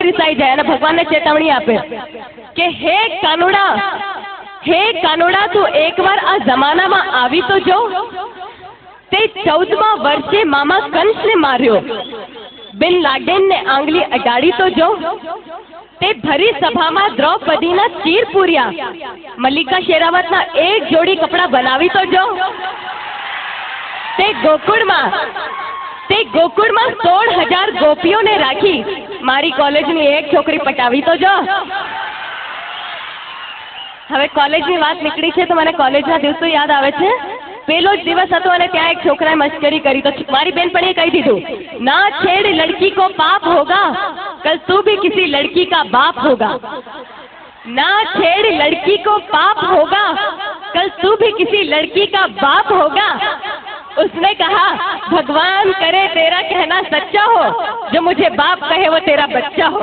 रिसाई जाए અને ભગવાનને ચેતવણી આપે કે હે કાનુડા તું એકવાર આ જમાનામાં આવી તો જો તે 14મા વર્ષે મામા કંસને માર્યો, બિન લાડેનને આંગળી અડાડી તો જો તે ભરી સભામાં દ્રૌપદીના ચીર પૂર્યા, મલ્લિકા શેરાવતના એક જોડી કપડા બનાવી તો જો તે ગોકુળમાં 16,000 ગોપીઓને રાખી મારી કોલેજની એક છોકરી પટાવી તો જો। હવે કોલેજની વાત નીકળી છે તો મને કોલેજના દિવસો યાદ આવે છે। પેલો જ દિવસ હતો અને ત્યાં એક છોકરાએ મસ્કરી કરી તો મારી બહેનપણીએ કહી દીધું, ના છેડ લડકી કો પાપ હોગા, કલ તું भी किसी लड़की का बाप होगा, ना छेड़ लड़की को पाप होगा, कल तू भी किसी लड़की का बाप होगा। उसने कहा भगवान करे तेरा कहना सच्चा हो, जो मुझे बाप कहे वो तेरा बच्चा हो।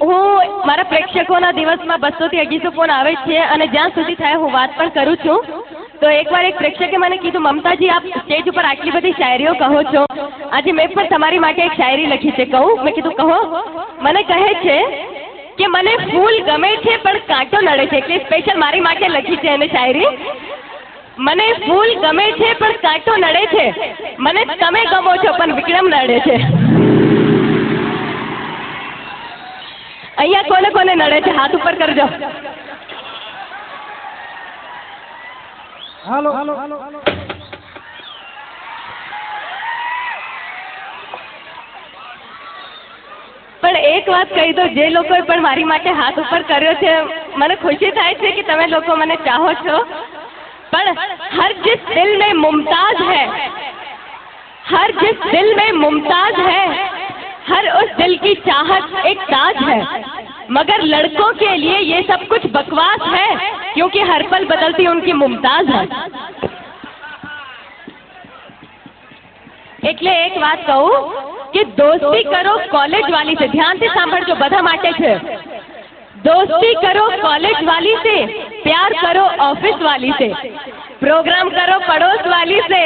હું મારા પ્રેક્ષકોના દિવસમાં 200 થી 250 ફોન આવે છે અને જ્યાં સુધી થાય હું વાત પણ કરું છું। તો એકવાર એક પ્રેક્ષકે મને કીધું, મમતાજી આપ સ્ટેજ ઉપર આટલી બધી શાયરીઓ કહો છો, આજે મેં પણ તમારી માટે એક શાયરી લખી છે, કહું? મેં કીધું કહો। મને કહે છે કે મને ફૂલ ગમે છે પણ કાંટો નડે છે, એટલે સ્પેશિયલ મારી માટે લખી છે એને શાયરી। મને ફૂલ ગમે છે પણ કાંટો નડે છે, મને તમે ગમો છો પણ વિક્રમ નડે છે। અહીંયા કોને કોને નડે છે હાથ ઉપર કરજો। હાલો પણ એક વાત કહી દો, જે લોકોએ પણ મારી માટે હાથ ઉપર કર્યો છે મને ખુશી થાય છે કે તમે લોકો મને ચાહો છો, પણ હર जिस दिल में मुमताज है, हर जिस दिल में मुमताज है, हर उस दिल की चाहत एक ताज है, मगर लड़कों के लिए ये सब कुछ बकवास है, क्योंकि हर पल बदलती उनकी मुमताज है। એટલે એક વાત કહું કે દોસ્તી કરો કોલેજ વાલી से, ध्यान से સાંભળજો બધા માટે છે। दोस्ती करो कॉलेज वाली से, प्यार करो ऑफिस वाली से, प्रोग्राम करो पड़ोस वाली से,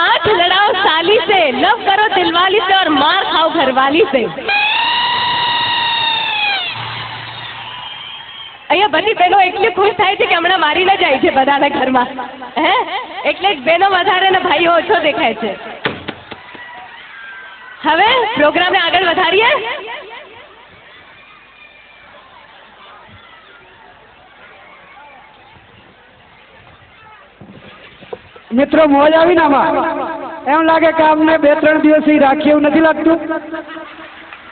आंख लड़ाओ साली से, लव करो दिलवाली से और मार खाओ घरवाली से। અહીંયા બધી બહેનો એટલી ખુશ થાય છે કે હમણાં મારી ન જાય છે બધાના ઘરમાં, હે એટલે જ બહેનો વધારે ને ભાઈઓ ઓછો દેખાય છે। હવે પ્રોગ્રામને આગળ વધારીએ। મિત્રો મોજ આવી ને આમાં? એમ લાગે કે અમને 2-3 દિવસ રાખીએ એવું નથી લાગતું?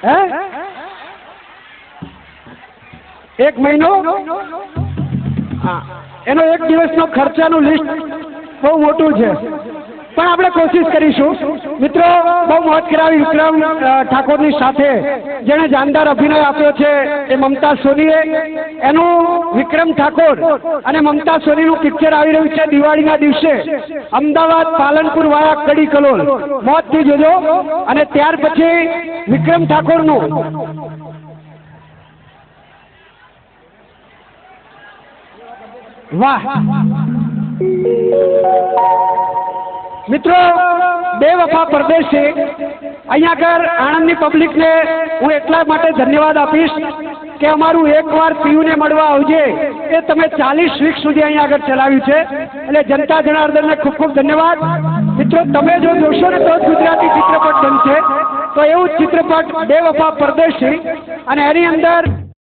હે 1 મહિનો? હા, એનો 1 દિવસનો ખર્ચાનું લિસ્ટ બહુ મોટું છે, પણ આપણે કોશિશ કરીશું। મિત્રો બહુ મોજ કરાવી વિક્રમ ઠાકોરની સાથે, જેણે જાનદાર અભિનય આપ્યો છે એ મમતા સોનીએ। એનું વિક્રમ ઠાકોર અને મમતા સોનીનું પિક્ચર આવી રહ્યું છે દિવાળીના દિવસે, અમદાવાદ પાલનપુર વાયા કડી કલોલ, મોજથી જોજો। અને ત્યાર પછી વિક્રમ ઠાકોરનું વાહ મિત્રો, બેવફા પરદેશી। અહીંયા આગળ આણંદની પબ્લિકને હું એટલા માટે ધન્યવાદ આપીશ કે અમારું એકવાર પીયુને મળવા આવજે એ તમે 40 વીક સુધી અહીંયા આગળ ચલાવ્યું છે, એટલે જનતા જનાર્દનને ખૂબ ખૂબ ધન્યવાદ। મિત્રો તમે જો જોશો ને તો જ ગુજરાતી ચિત્રપટ બનશે, તો એવું ચિત્રપટ બેવફા પરદેશી, અને એની અંદર